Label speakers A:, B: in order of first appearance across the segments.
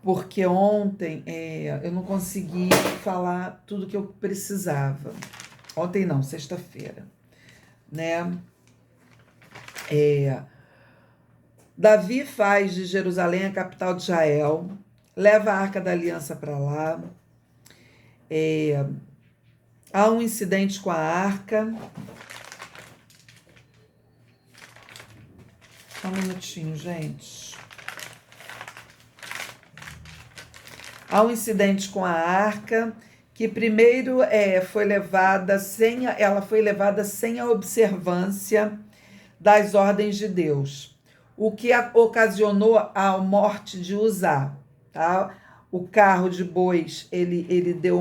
A: porque ontem eu não consegui falar tudo que eu precisava. Ontem não, sexta-feira, né? Davi faz de Jerusalém a capital de Israel, leva a Arca da Aliança para lá. Há um incidente com a arca. Só um minutinho, gente. Há um incidente com a arca que primeiro foi levada sem a observância das ordens de Deus, o que ocasionou a morte de Uzá, tá? O carro de bois, ele deu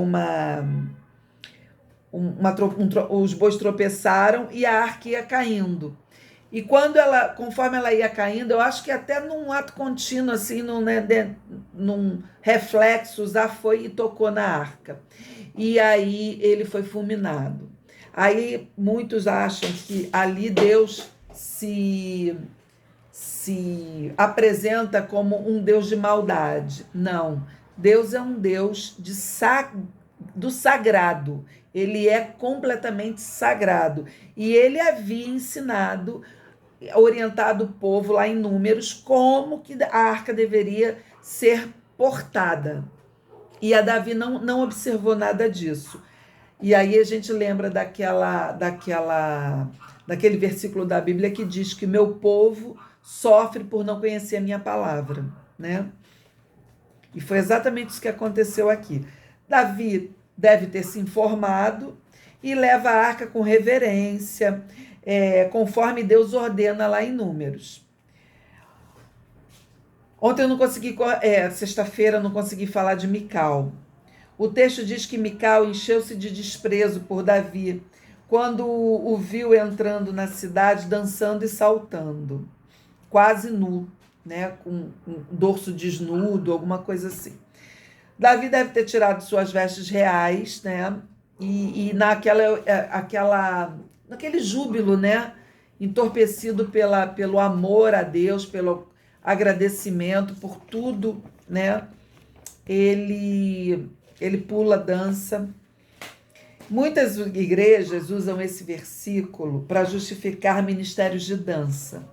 A: os bois tropeçaram e a arca ia caindo. E conforme ela ia caindo, eu acho que até num ato contínuo, assim, num reflexo, Uzá foi e tocou na arca. E aí ele foi fulminado. Aí muitos acham que ali Deus se apresenta como um Deus de maldade. Não, Deus é um Deus do sagrado. Ele é completamente sagrado. E ele havia ensinado, orientado o povo lá em Números como que a arca deveria ser portada. E a Davi não observou nada disso. E aí a gente lembra daquele versículo da Bíblia que diz que meu povo sofre por não conhecer a minha palavra, né? E foi exatamente isso que aconteceu aqui. Davi deve ter se informado e leva a arca com reverência, conforme Deus ordena lá em Números. Ontem eu não consegui, sexta-feira eu não consegui falar de Mical. O texto diz que Mical encheu-se de desprezo por Davi quando o viu entrando na cidade dançando e saltando, quase nu, né, com um dorso desnudo, alguma coisa assim. Davi deve ter tirado suas vestes reais, né, e naquele júbilo, né, entorpecido pelo amor a Deus, pelo agradecimento por tudo, né, ele pula, dança. Muitas igrejas usam esse versículo para justificar ministérios de dança.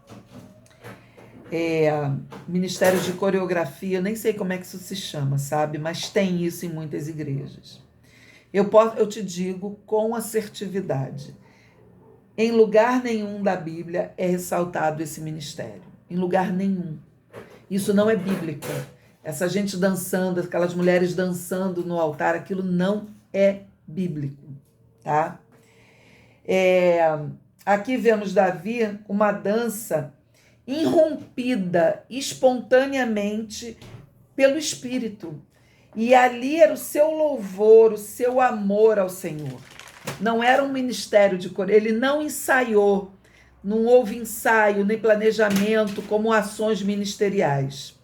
A: Ministérios de coreografia, eu nem sei como é que isso se chama, sabe? Mas tem isso em muitas igrejas. Eu te digo com assertividade, em lugar nenhum da Bíblia é ressaltado esse ministério. Em lugar nenhum. Isso não é bíblico. Essa gente dançando, aquelas mulheres dançando no altar, aquilo não é bíblico, tá? Aqui vemos Davi uma dança irrompida espontaneamente pelo Espírito. E ali era o seu louvor, o seu amor ao Senhor. Não era um ministério de cor. Ele não ensaiou, não houve ensaio nem planejamento como ações ministeriais.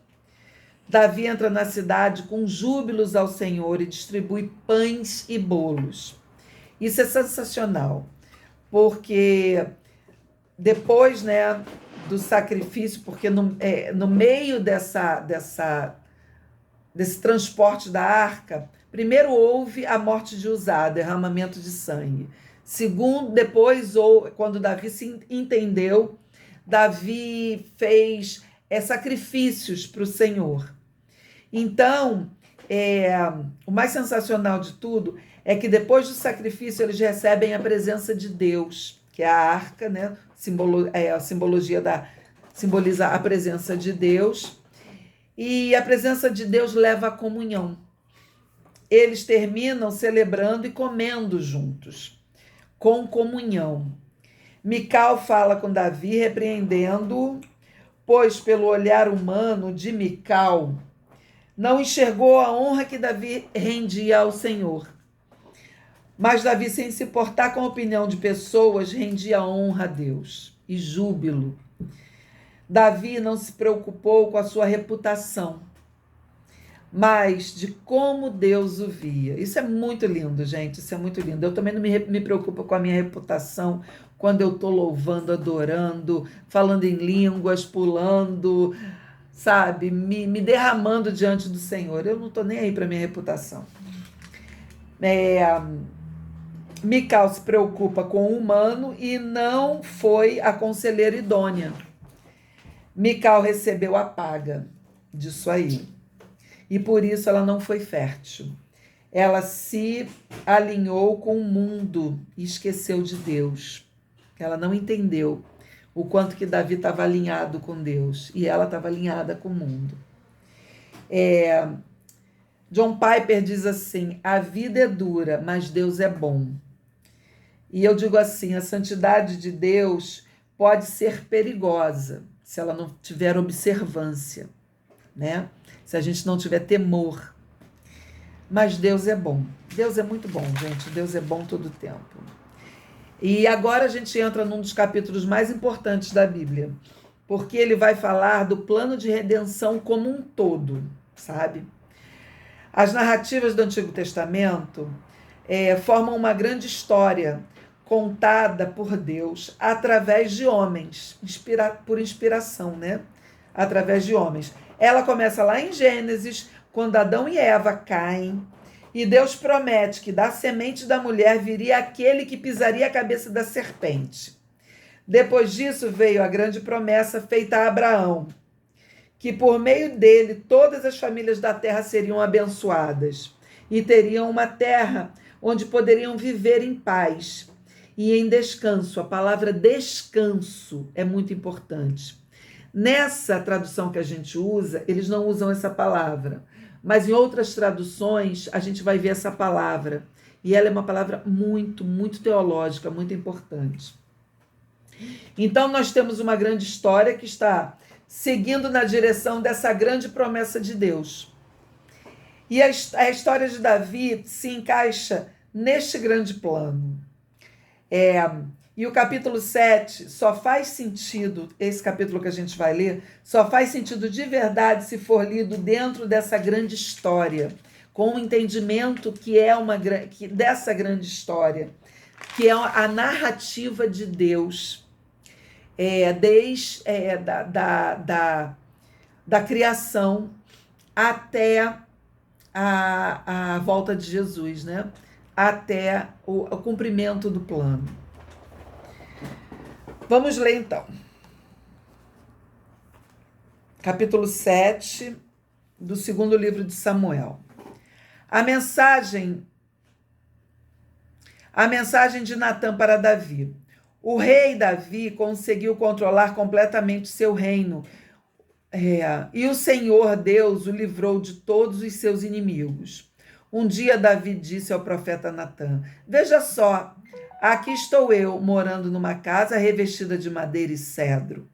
A: Davi entra na cidade com júbilos ao Senhor e distribui pães e bolos. Isso é sensacional, porque depois, né, do sacrifício, porque no meio desse transporte da arca, primeiro houve a morte de Uzá, derramamento de sangue. Segundo, depois, quando Davi se entendeu, Davi fez sacrifícios para o Senhor. Então, o mais sensacional de tudo é que depois do sacrifício eles recebem a presença de Deus, que é a arca, né? Simboliza a presença de Deus. E a presença de Deus leva à comunhão. Eles terminam celebrando e comendo juntos, com comunhão. Mical fala com Davi, repreendendo-o, pois pelo olhar humano de Mical, não enxergou a honra que Davi rendia ao Senhor. Mas Davi, sem se importar com a opinião de pessoas, rendia honra a Deus e júbilo. Davi não se preocupou com a sua reputação, mas de como Deus o via. Isso é muito lindo, gente, isso é muito lindo. Eu também não me preocupo com a minha reputação quando eu estou louvando, adorando, falando em línguas, pulando, sabe, me derramando diante do Senhor. Eu não estou nem aí para minha reputação. Mical se preocupa com o humano e não foi a conselheira idônea. Mical recebeu a paga disso aí. E por isso ela não foi fértil. Ela se alinhou com o mundo e esqueceu de Deus. Ela não entendeu o quanto que Davi estava alinhado com Deus. E ela estava alinhada com o mundo. John Piper diz assim: a vida é dura, mas Deus é bom. E eu digo assim, a santidade de Deus pode ser perigosa se ela não tiver observância, né? Se a gente não tiver temor. Mas Deus é bom. Deus é muito bom, gente. Deus é bom todo o tempo. E agora a gente entra num dos capítulos mais importantes da Bíblia, porque ele vai falar do plano de redenção como um todo, sabe? As narrativas do Antigo Testamento formam uma grande história contada por Deus através de homens, por inspiração, né? Através de homens. Ela começa lá em Gênesis, quando Adão e Eva caem, e Deus promete que da semente da mulher viria aquele que pisaria a cabeça da serpente. Depois disso veio a grande promessa feita a Abraão, que por meio dele todas as famílias da terra seriam abençoadas e teriam uma terra onde poderiam viver em paz e em descanso. A palavra descanso é muito importante. Nessa tradução que a gente usa, eles não usam essa palavra, mas em outras traduções a gente vai ver essa palavra. E ela é uma palavra muito, muito teológica, muito importante. Então nós temos uma grande história que está seguindo na direção dessa grande promessa de Deus. E a história de Davi se encaixa neste grande plano. E o capítulo 7 só faz sentido, esse capítulo que a gente vai ler, só faz sentido de verdade se for lido dentro dessa grande história, com o entendimento que é dessa grande história, que é a narrativa de Deus, desde da criação até a volta de Jesus, né? Até o cumprimento do plano. Vamos ler então. Capítulo 7 do segundo livro de Samuel. A mensagem de Natã para Davi. O rei Davi conseguiu controlar completamente seu reino. E o Senhor Deus o livrou de todos os seus inimigos. Um dia Davi disse ao profeta Natã: veja só, aqui estou eu morando numa casa revestida de madeira e cedro,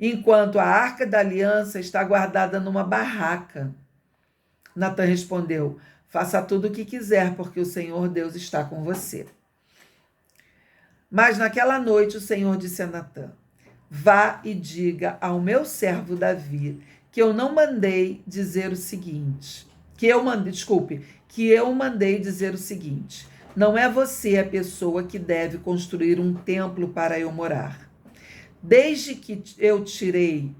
A: enquanto a arca da aliança está guardada numa barraca. Natã respondeu: faça tudo o que quiser, porque o Senhor Deus está com você. Mas naquela noite o Senhor disse a Natã: vá e diga ao meu servo Davi que eu mandei dizer o seguinte: não é você a pessoa que deve construir um templo para eu morar. Desde que tirei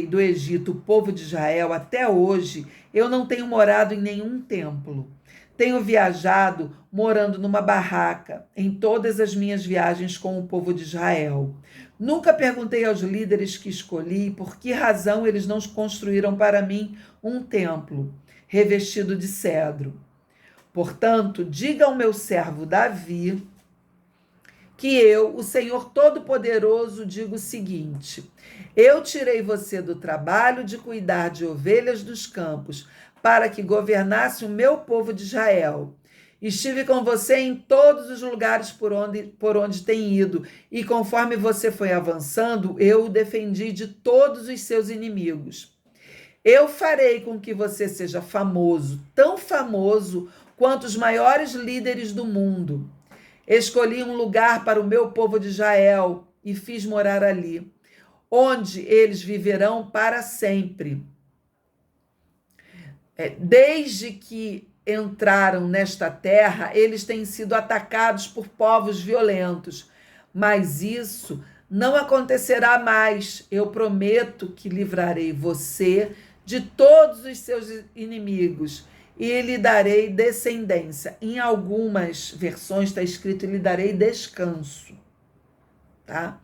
A: do Egito o povo de Israel até hoje, eu não tenho morado em nenhum templo. Tenho viajado morando numa barraca em todas as minhas viagens com o povo de Israel. Nunca perguntei aos líderes que escolhi por que razão eles não construíram para mim um templo revestido de cedro. Portanto, diga ao meu servo Davi que eu, o Senhor Todo-Poderoso, digo o seguinte: eu tirei você do trabalho de cuidar de ovelhas dos campos para que governasse o meu povo de Israel. Estive com você em todos os lugares por onde tem ido, e conforme você foi avançando, eu o defendi de todos os seus inimigos. Eu farei com que você seja famoso, tão famoso quanto os maiores líderes do mundo. Escolhi um lugar para o meu povo de Israel e fiz morar ali, onde eles viverão para sempre. Desde que entraram nesta terra, eles têm sido atacados por povos violentos, mas isso Não acontecerá mais. Eu prometo que livrarei você de todos os seus inimigos e lhe darei descendência. Em algumas versões está escrito lhe darei descanso. Tá?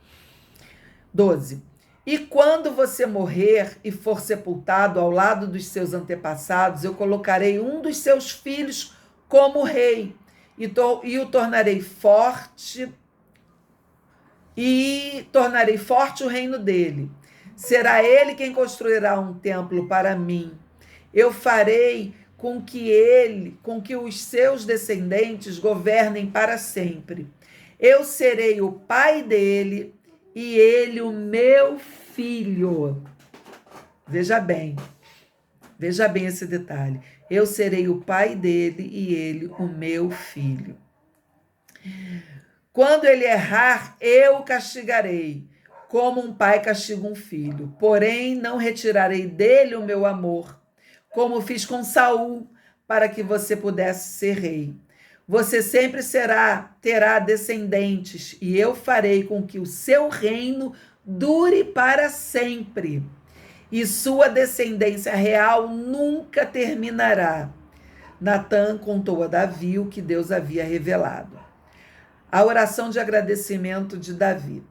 A: 12. E quando você morrer e for sepultado ao lado dos seus antepassados, eu colocarei um dos seus filhos como rei e o tornarei forte o reino dele. Será ele quem construirá um templo para mim. Eu farei com que os seus descendentes governem para sempre. Eu serei o pai dele e ele o meu filho. Veja bem esse detalhe. Eu serei o pai dele e ele o meu filho. Quando ele errar, eu o castigarei, como um pai castiga um filho. Porém, não retirarei dele o meu amor, como fiz com Saul, para que você pudesse ser rei. Você sempre terá descendentes, e eu farei com que o seu reino dure para sempre, e sua descendência real nunca terminará. Natã contou a Davi o que Deus havia revelado. A oração de agradecimento de Davi.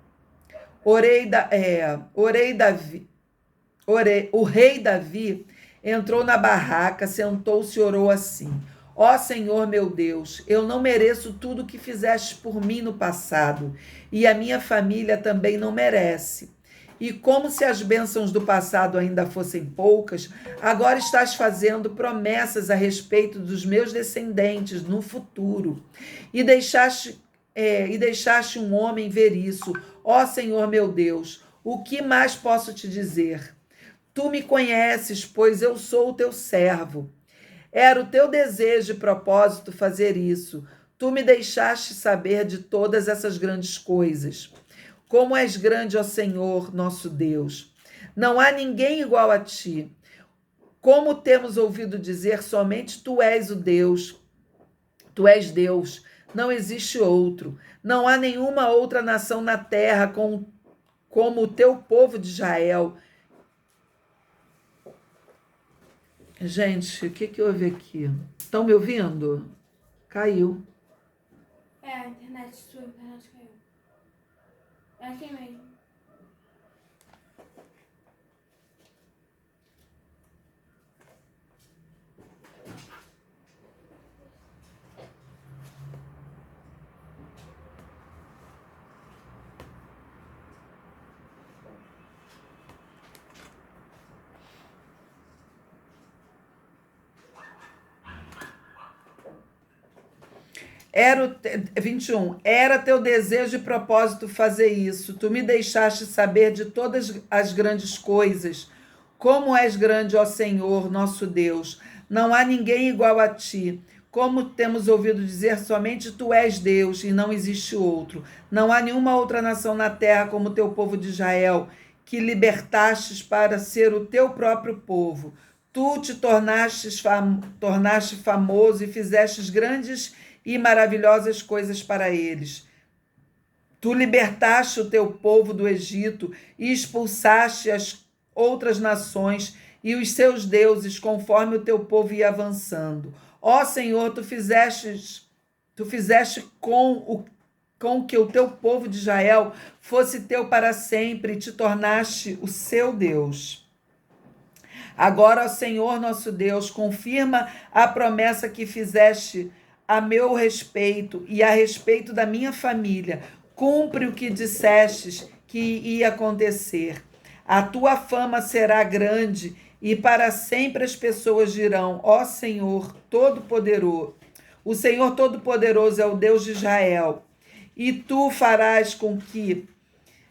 A: O rei Davi entrou na barraca, sentou-se e orou assim: Ó Senhor meu Deus, eu não mereço tudo o que fizeste por mim no passado, e a minha família também não merece. E como se as bênçãos do passado ainda fossem poucas, agora estás fazendo promessas a respeito dos meus descendentes no futuro. E deixaste um homem ver isso. Ó Senhor meu Deus, o que mais posso te dizer? Tu me conheces, pois eu sou o teu servo. Era o teu desejo e propósito fazer isso. Tu me deixaste saber de todas essas grandes coisas. Como és grande, ó Senhor, nosso Deus. Não há ninguém igual a ti. Como temos ouvido dizer, somente tu és o Deus. Tu és Deus, não existe outro. Não há nenhuma outra nação na terra como o teu povo de Israel. Gente, o que houve aqui? Estão me ouvindo? Caiu.
B: A internet caiu. É assim mesmo.
A: Era 21. Era teu desejo e propósito fazer isso. Tu me deixaste saber de todas as grandes coisas. Como és grande, ó Senhor, nosso Deus. Não há ninguém igual a ti. Como temos ouvido dizer, somente tu és Deus e não existe outro. Não há nenhuma outra nação na terra como o teu povo de Israel, que libertastes para ser o teu próprio povo. Tu te tornaste famoso e fizestes grandes e maravilhosas coisas para eles. Tu libertaste o teu povo do Egito e expulsaste as outras nações e os seus deuses, conforme o teu povo ia avançando. Ó Senhor, tu fizeste com que o teu povo de Israel fosse teu para sempre e te tornaste o seu Deus. Agora, ó Senhor nosso Deus, confirma a promessa que fizeste a meu respeito e a respeito da minha família. Cumpre o que dissestes que ia acontecer. A tua fama será grande e para sempre as pessoas dirão: ó Senhor Todo-Poderoso, o Senhor Todo-Poderoso é o Deus de Israel. E tu farás com que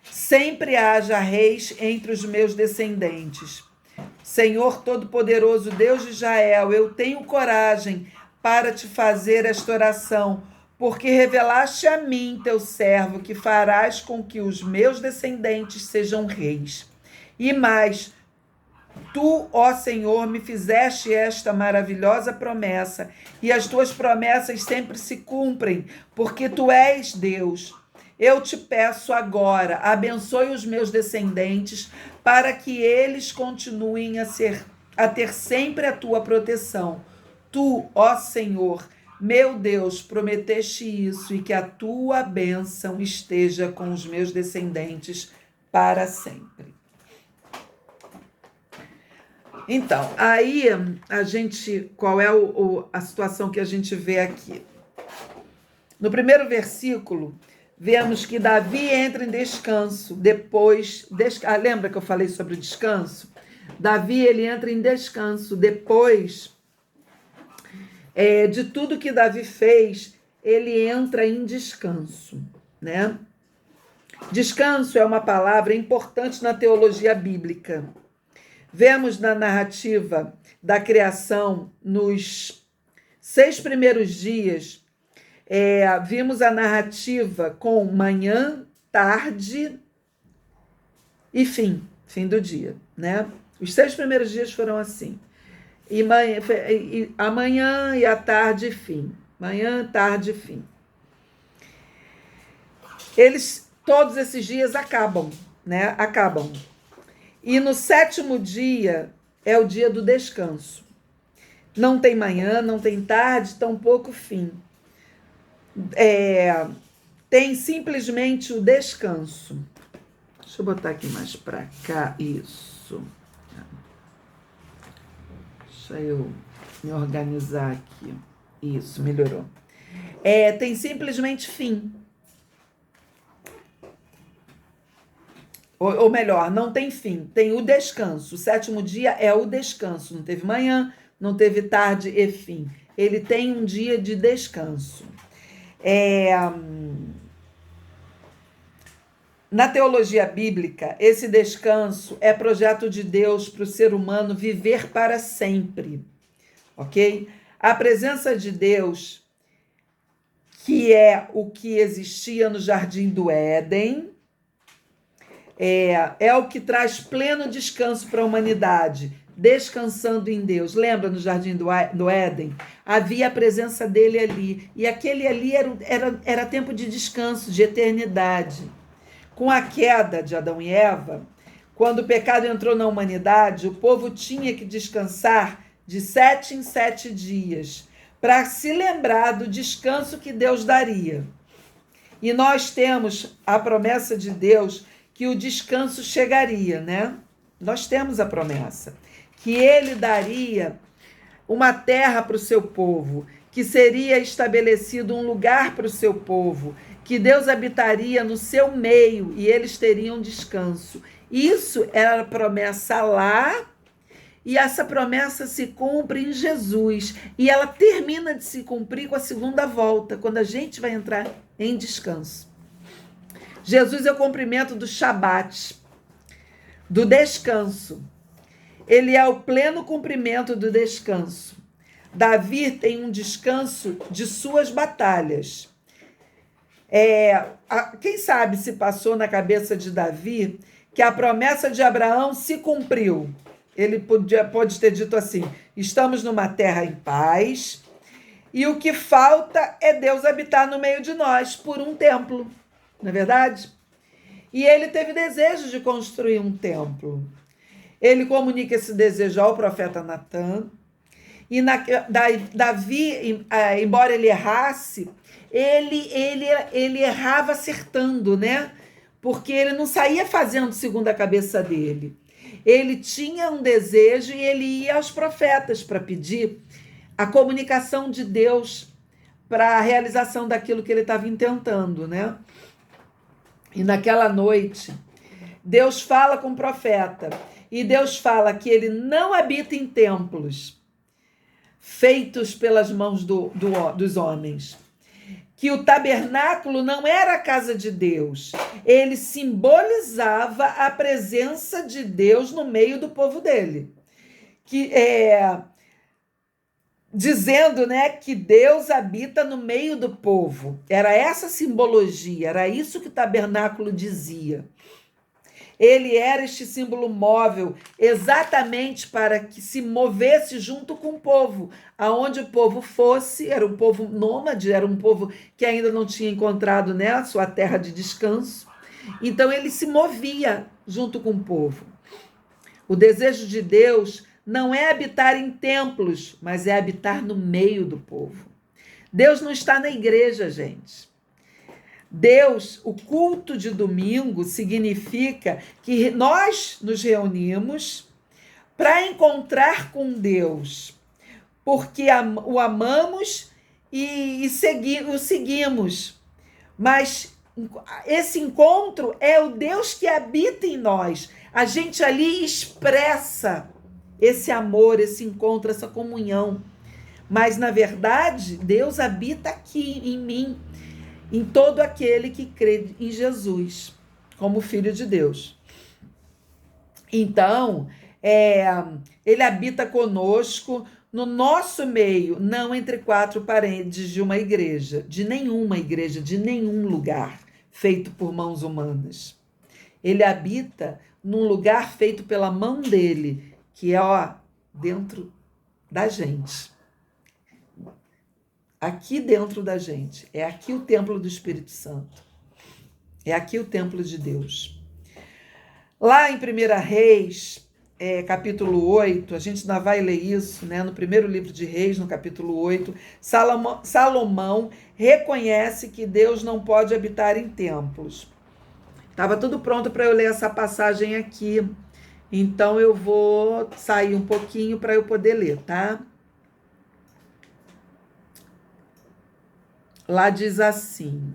A: sempre haja reis entre os meus descendentes. Senhor Todo-Poderoso, Deus de Israel, eu tenho coragem para te fazer esta oração, porque revelaste a mim, teu servo, que farás com que os meus descendentes sejam reis. E mais, tu, ó Senhor, me fizeste esta maravilhosa promessa, e as tuas promessas sempre se cumprem, porque tu és Deus. eu te peço agora, abençoe os meus descendentes para que eles continuem a ter sempre a tua proteção. Tu, ó Senhor, meu Deus, prometeste isso e que a tua bênção esteja com os meus descendentes para sempre. Então, aí qual é a situação que a gente vê aqui? No primeiro versículo, vemos que Davi entra em descanso, lembra que eu falei sobre o descanso? Davi, ele entra em descanso, depois de tudo que Davi fez, ele entra em descanso, né? Descanso é uma palavra importante na teologia bíblica. Vemos na narrativa da criação, nos 6 primeiros dias, vimos a narrativa com manhã, tarde e fim do dia, né? Os 6 primeiros dias foram assim. A manhã e a tarde e fim. Manhã, tarde e fim. Todos esses dias acabam, né? Acabam. E no 7º dia é o dia do descanso. Não tem manhã, não tem tarde, tampouco fim. Tem simplesmente o descanso. Deixa eu botar aqui mais para cá, isso. Deixa eu me organizar aqui. Isso, melhorou. Tem simplesmente fim. Ou melhor, não tem fim, tem o descanso. O 7º dia é o descanso. Não teve manhã, não teve tarde e fim. Ele tem um dia de descanso. Na teologia bíblica, esse descanso é projeto de Deus para o ser humano viver para sempre, ok? A presença de Deus, que é o que existia no Jardim do Éden, é o que traz pleno descanso para a humanidade, descansando em Deus. Lembra, no Jardim do Éden? Havia a presença dele ali, e aquele ali era tempo de descanso, de eternidade. Com a queda de Adão e Eva, quando o pecado entrou na humanidade, o povo tinha que descansar de 7 em 7 dias, para se lembrar do descanso que Deus daria. E nós temos a promessa de Deus que o descanso chegaria, né? Nós temos a promessa que ele daria uma terra para o seu povo, que seria estabelecido um lugar para o seu povo, que Deus habitaria no seu meio e eles teriam descanso. Isso era a promessa lá, e essa promessa se cumpre em Jesus. E ela termina de se cumprir com a segunda volta, quando a gente vai entrar em descanso. Jesus é o cumprimento do Shabat, do descanso. Ele é o pleno cumprimento do descanso. Davi tem um descanso de suas batalhas. Quem sabe se passou na cabeça de Davi que a promessa de Abraão se cumpriu. Ele pode ter dito assim: estamos numa terra em paz e o que falta é Deus habitar no meio de nós por um templo, não é verdade? E ele teve desejo de construir um templo. Ele comunica esse desejo ao profeta Natã. E Davi, embora ele errasse, ele errava acertando, né? Porque ele não saía fazendo segundo a cabeça dele. Ele tinha um desejo e ele ia aos profetas para pedir a comunicação de Deus para a realização daquilo que ele estava intentando, né? E naquela noite, Deus fala com o profeta, e Deus fala que ele não habita em templos feitos pelas mãos dos homens, que o tabernáculo não era a casa de Deus, ele simbolizava a presença de Deus no meio do povo dele, dizendo, né, que Deus habita no meio do povo. Era essa simbologia, era isso que o tabernáculo dizia. Ele era este símbolo móvel exatamente para que se movesse junto com o povo. Aonde o povo fosse, era um povo nômade, era um povo que ainda não tinha encontrado, né, a sua terra de descanso. Então ele se movia junto com o povo. O desejo de Deus não é habitar em templos, mas é habitar no meio do povo. Deus não está na igreja, gente. Deus, o culto de domingo significa que nós nos reunimos para encontrar com Deus, porque o amamos e o seguimos. Mas esse encontro é o Deus que habita em nós. A gente ali expressa esse amor, esse encontro, essa comunhão. Mas, na verdade, Deus habita aqui em mim, em todo aquele que crê em Jesus, como Filho de Deus. Então, ele habita conosco, no nosso meio, não entre quatro paredes de uma igreja, de nenhum lugar feito por mãos humanas. Ele habita num lugar feito pela mão dele, que é, dentro da gente. Aqui dentro da gente. É aqui o templo do Espírito Santo. É aqui o templo de Deus. Lá em 1 Reis, capítulo 8, a gente ainda vai ler isso, né? No primeiro livro de Reis, no capítulo 8, Salomão reconhece que Deus não pode habitar em templos. Estava tudo pronto para eu ler essa passagem aqui, então eu vou sair um pouquinho para eu poder ler, tá? Lá diz assim: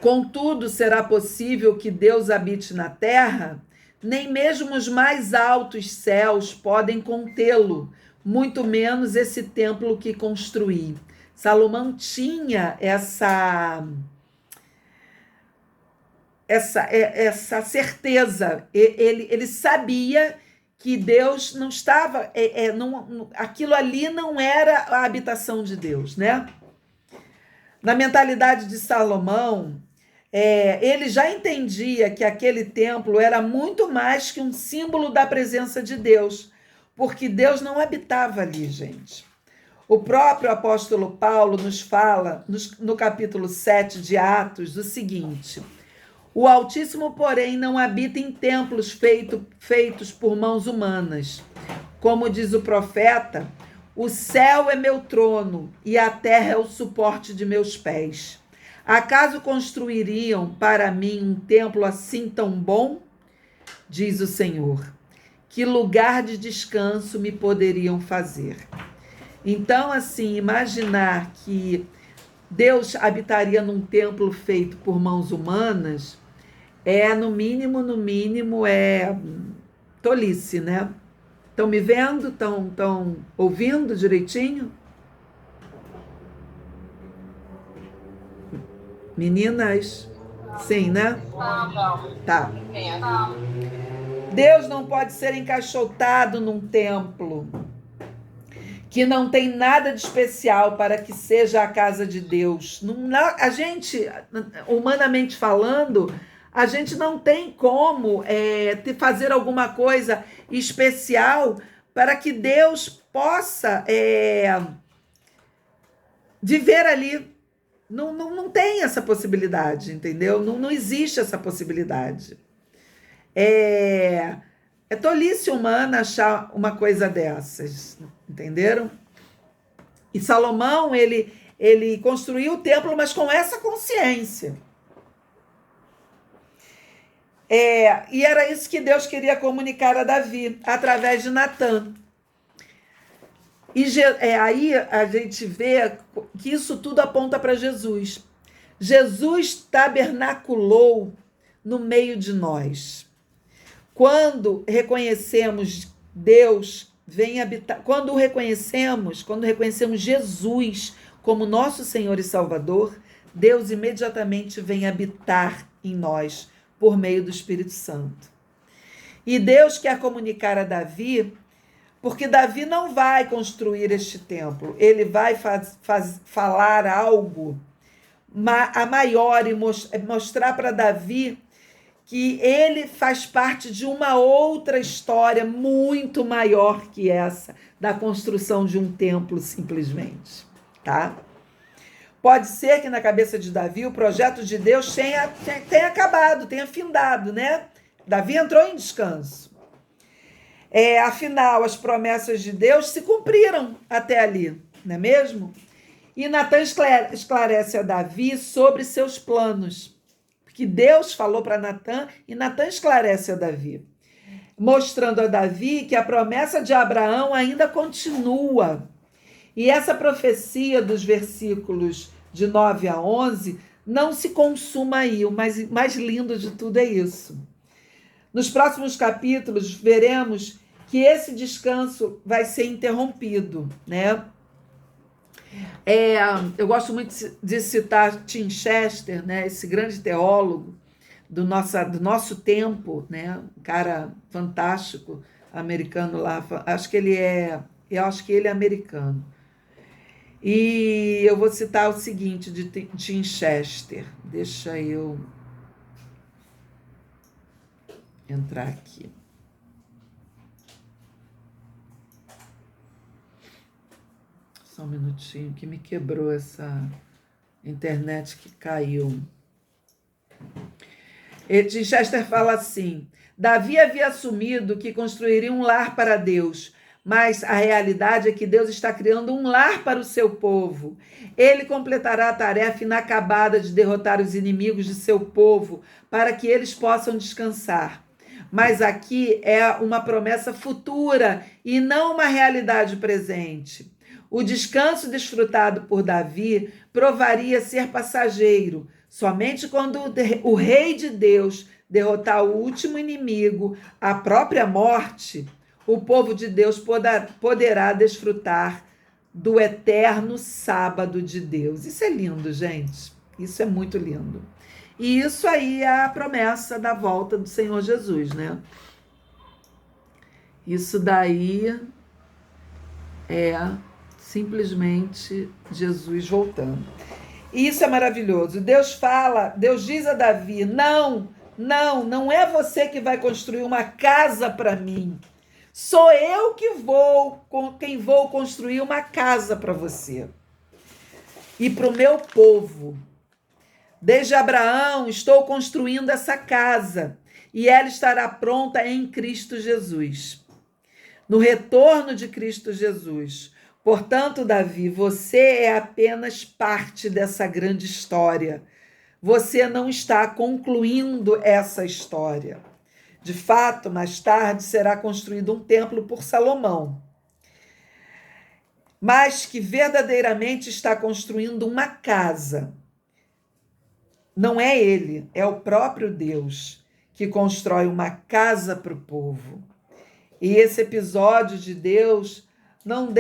A: contudo, será possível que Deus habite na terra? Nem mesmo os mais altos céus podem contê-lo, muito menos esse templo que construí. Salomão tinha essa certeza. Ele sabia que Deus não estava, aquilo ali não era a habitação de Deus, né? Na mentalidade de Salomão, ele já entendia que aquele templo era muito mais que um símbolo da presença de Deus, porque Deus não habitava ali, gente. O próprio apóstolo Paulo nos fala, no capítulo 7 de Atos, o seguinte: o Altíssimo, porém, não habita em templos feitos por mãos humanas. Como diz o profeta, o céu é meu trono e a terra é o suporte de meus pés. Acaso construiriam para mim um templo assim tão bom? Diz o Senhor. Que lugar de descanso me poderiam fazer? Então, assim, imaginar que Deus habitaria num templo feito por mãos humanas no mínimo, tolice, né? Estão me vendo? Estão ouvindo direitinho? Meninas? Sim, né?
C: Não.
A: Tá. Deus não pode ser encaixotado num templo que não tem nada de especial para que seja a casa de Deus. A gente, humanamente falando, a gente não tem como fazer alguma coisa especial para que Deus possa viver ali. Não tem essa possibilidade, entendeu? Não existe essa possibilidade. É tolice humana achar uma coisa dessas, entenderam? E Salomão, ele construiu o templo, mas com essa consciência. E era isso que Deus queria comunicar a Davi, através de Natã. E aí a gente vê que isso tudo aponta para Jesus. Jesus tabernaculou no meio de nós. Quando reconhecemos Deus, vem habitar. Quando reconhecemos Jesus como nosso Senhor e Salvador, Deus imediatamente vem habitar em nós por meio do Espírito Santo. E Deus quer comunicar a Davi, porque Davi não vai construir este templo, ele vai falar algo a maior e mostrar para Davi que ele faz parte de uma outra história muito maior que essa, da construção de um templo, simplesmente, tá? Pode ser que na cabeça de Davi o projeto de Deus tenha acabado, tenha findado, né? Davi entrou em descanso. Afinal, as promessas de Deus se cumpriram até ali, não é mesmo? E Natan esclarece a Davi sobre seus planos, porque Deus falou para Natan e Natan esclarece a Davi, mostrando a Davi que a promessa de Abraão ainda continua. E essa profecia dos versículos de 9 a 11 não se consuma aí. O mais lindo de tudo é isso. Nos próximos capítulos, veremos que esse descanso vai ser interrompido, né? Eu gosto muito de citar Tim Chester, né? Esse grande teólogo do nosso tempo, né? Um cara fantástico, americano lá. Eu acho que ele é americano. E eu vou citar o seguinte de Tim Chester. Deixa eu entrar aqui. Só um minutinho que me quebrou essa internet que caiu. Tim Chester fala assim: Davi havia assumido que construiria um lar para Deus, mas a realidade é que Deus está criando um lar para o seu povo. Ele completará a tarefa inacabada de derrotar os inimigos de seu povo, para que eles possam descansar. Mas aqui é uma promessa futura e não uma realidade presente. O descanso desfrutado por Davi provaria ser passageiro. Somente quando o rei de Deus derrotar o último inimigo, a própria morte, o povo de Deus poderá desfrutar do eterno sábado de Deus. Isso é lindo, gente. Isso é muito lindo. E isso aí é a promessa da volta do Senhor Jesus, né? Isso daí é simplesmente Jesus voltando. E isso é maravilhoso. Deus diz a Davi: não é você que vai construir uma casa para mim. Sou eu quem vou construir uma casa para você e para o meu povo. Desde Abraão estou construindo essa casa e ela estará pronta em Cristo Jesus. No retorno de Cristo Jesus. Portanto, Davi, você é apenas parte dessa grande história. Você não está concluindo essa história. De fato, mais tarde será construído um templo por Salomão, mas que verdadeiramente está construindo uma casa. Não é ele, é o próprio Deus que constrói uma casa para o povo. E esse episódio de Deus não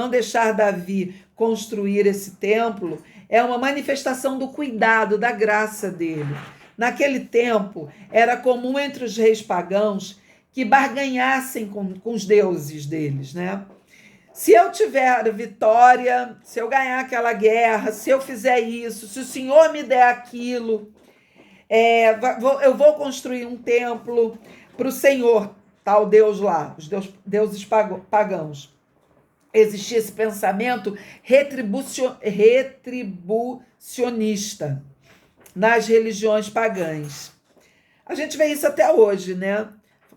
A: deixar Davi construir esse templo é uma manifestação do cuidado, da graça dele. Naquele tempo, era comum entre os reis pagãos que barganhassem com os deuses deles, né? Se eu tiver vitória, se eu ganhar aquela guerra, se eu fizer isso, se o Senhor me der aquilo, eu vou construir um templo para o Senhor, tal Deus lá, os deuses pagãos. Existia esse pensamento retribucionista nas religiões pagãs. A gente vê isso até hoje, né?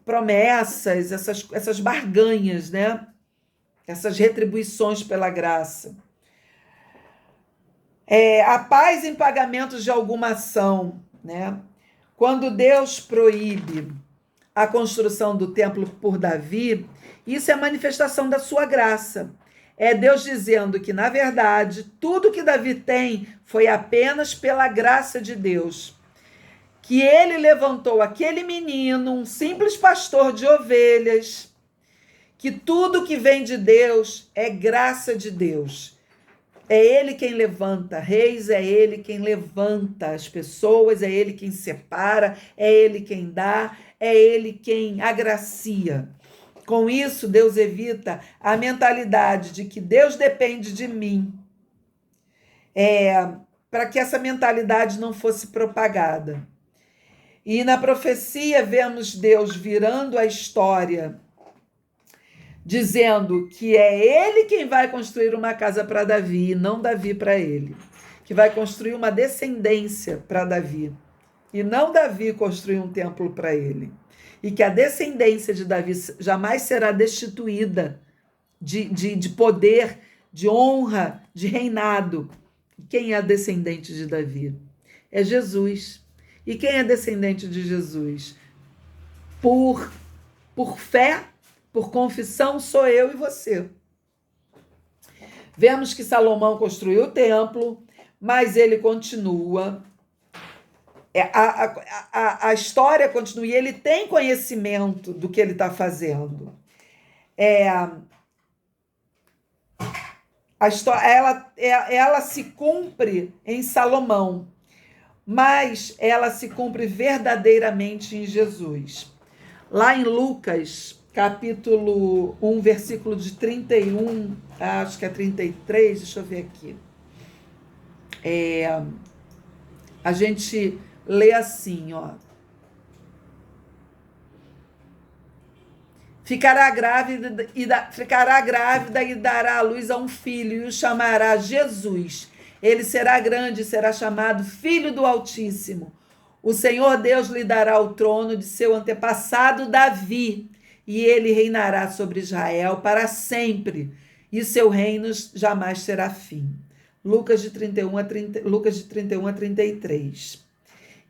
A: Promessas, essas barganhas, né? Essas retribuições pela graça. A paz em pagamentos de alguma ação, né? Quando Deus proíbe a construção do templo por Davi, isso é manifestação da sua graça. É Deus dizendo que, na verdade, tudo que Davi tem foi apenas pela graça de Deus. Que ele levantou aquele menino, um simples pastor de ovelhas, que tudo que vem de Deus é graça de Deus. É ele quem levanta reis, é ele quem levanta as pessoas, é ele quem separa, é ele quem dá, é ele quem agracia. Com isso, Deus evita a mentalidade de que Deus depende de mim. para que essa mentalidade não fosse propagada. E na profecia vemos Deus virando a história, dizendo que é ele quem vai construir uma casa para Davi, e não Davi para ele. Que vai construir uma descendência para Davi, e não Davi construir um templo para ele. E que a descendência de Davi jamais será destituída de poder, de honra, de reinado. Quem é a descendente de Davi? É Jesus. E quem é descendente de Jesus? Por fé, por confissão, sou eu e você. Vemos que Salomão construiu o templo, mas ele continua. A história continua e ele tem conhecimento do que ele está fazendo. A história, ela se cumpre em Salomão, mas ela se cumpre verdadeiramente em Jesus. Lá em Lucas, capítulo 1, versículo de 31, acho que é 33, deixa eu ver aqui. A gente lê assim, ó. Ficará grávida e dará à luz a um filho e o chamará Jesus. Ele será grande e será chamado Filho do Altíssimo. O Senhor Deus lhe dará o trono de seu antepassado Davi, e ele reinará sobre Israel para sempre, e seu reino jamais terá fim. Lucas de 31 a 33.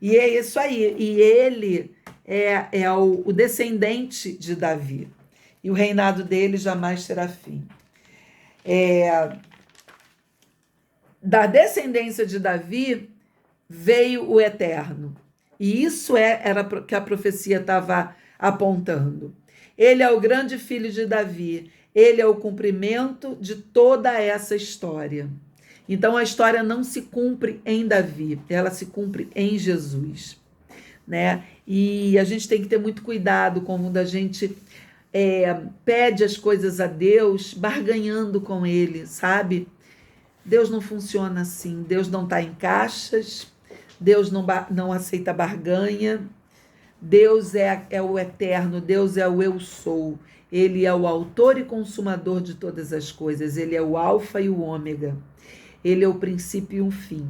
A: E é isso aí. E ele é o descendente de Davi. E o reinado dele jamais terá fim. Da descendência de Davi veio o Eterno. E isso era que a profecia estava apontando. Ele é o grande filho de Davi. Ele é o cumprimento de toda essa história. Então, a história não se cumpre em Davi, ela se cumpre em Jesus, né? E a gente tem que ter muito cuidado quando a gente pede as coisas a Deus, barganhando com Ele, sabe? Deus não funciona assim, Deus não está em caixas, Deus não aceita barganha, Deus é o eterno, Deus é o eu sou, Ele é o autor e consumador de todas as coisas, Ele é o alfa e o ômega. Ele é o princípio e um fim.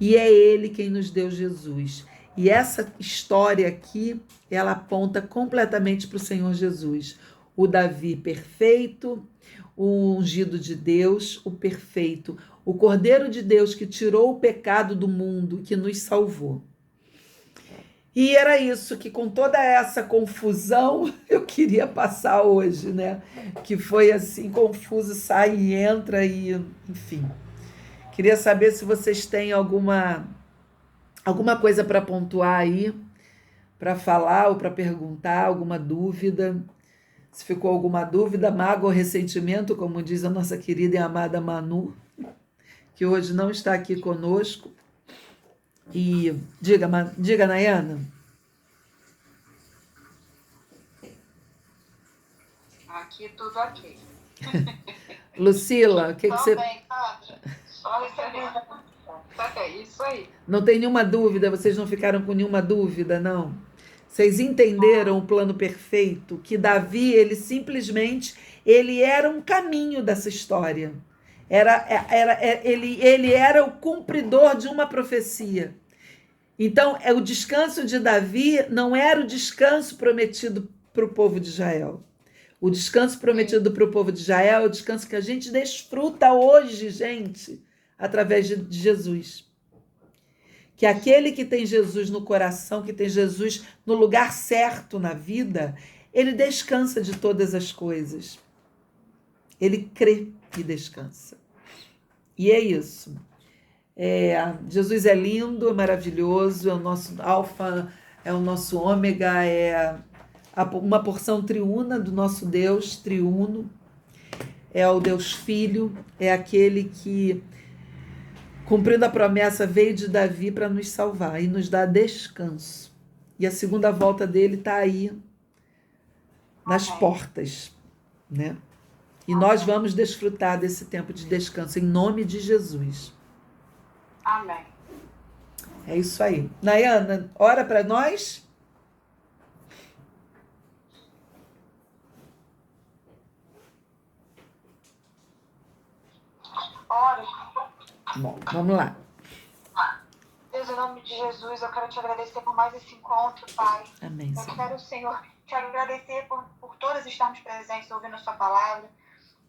A: E é Ele quem nos deu Jesus. E essa história aqui, ela aponta completamente para o Senhor Jesus. O Davi perfeito, o ungido de Deus, o perfeito. O Cordeiro de Deus que tirou o pecado do mundo, que nos salvou. E era isso que, com toda essa confusão, eu queria passar hoje, né? Que foi assim, confuso, sai e entra e, enfim... Queria saber se vocês têm alguma coisa para pontuar aí, para falar ou para perguntar, alguma dúvida. Se ficou alguma dúvida, mágoa ou ressentimento, como diz a nossa querida e amada Manu, que hoje não está aqui conosco. E diga, Nayana.
C: Aqui tudo ok.
A: Lucila, o que você...
C: Bem, é isso aí.
A: Não tem nenhuma dúvida? Vocês não ficaram com nenhuma dúvida, não? Vocês entenderam o plano perfeito? Que Davi, ele era um caminho dessa história. Ele era o cumpridor de uma profecia. Então, o descanso de Davi não era o descanso prometido para o povo de Israel. O descanso prometido para o povo de Israel é o descanso que a gente desfruta hoje, gente, através de Jesus. Que aquele que tem Jesus no coração, que tem Jesus no lugar certo na vida, ele descansa de todas as coisas. Ele crê e descansa. E é isso. Jesus é lindo, é maravilhoso, é o nosso alfa, é o nosso ômega, é uma porção triuna do nosso Deus, triuno. É o Deus Filho, é aquele que, cumprindo a promessa, veio de Davi para nos salvar e nos dar descanso. E a segunda volta dele está aí, nas portas, né? E nós vamos desfrutar desse tempo de descanso, em nome de Jesus.
C: Amém.
A: É isso aí. Nayana, ora para nós?
C: Ore.
A: Bom, vamos lá.
C: Deus, em nome de Jesus, eu quero te agradecer por mais esse encontro, Pai.
A: Amém,
C: Eu
A: Senhor.
C: quero, Senhor, te agradecer por todas estarmos presentes ouvindo a sua palavra.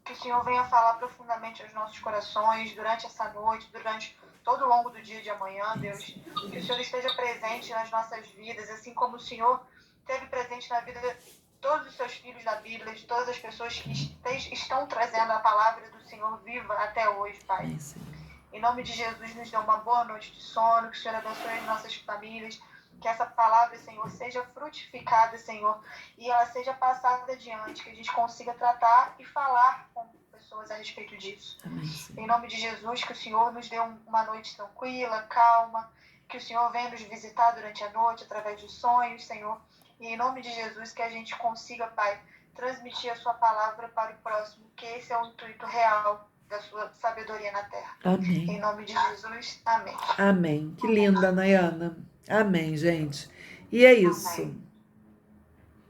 C: Que o Senhor venha falar profundamente aos nossos corações durante essa noite, durante todo o longo do dia de amanhã, Deus. Que o Senhor esteja presente nas nossas vidas, assim como o Senhor esteve presente na vida de todos os seus filhos da Bíblia, de todas as pessoas que estão trazendo a palavra do Senhor viva até hoje, Pai.
A: Amém, Senhor.
C: Em nome de Jesus, nos dê uma boa noite de sono, que o Senhor abençoe as nossas famílias, que essa palavra, Senhor, seja frutificada, Senhor, e ela seja passada adiante, que a gente consiga tratar e falar com pessoas a respeito disso.
A: Amém, Senhor.
C: Em nome de Jesus, que o Senhor nos dê uma noite tranquila, calma, que o Senhor venha nos visitar durante a noite, através dos sonhos, Senhor. E em nome de Jesus, que a gente consiga, Pai, transmitir a sua palavra para o próximo, que esse é o intuito real da sua sabedoria na terra.
A: Amém.
C: Em nome de Jesus, amém.
A: Amém. Que linda, Nayana. Amém, gente. E é isso.
C: Amém.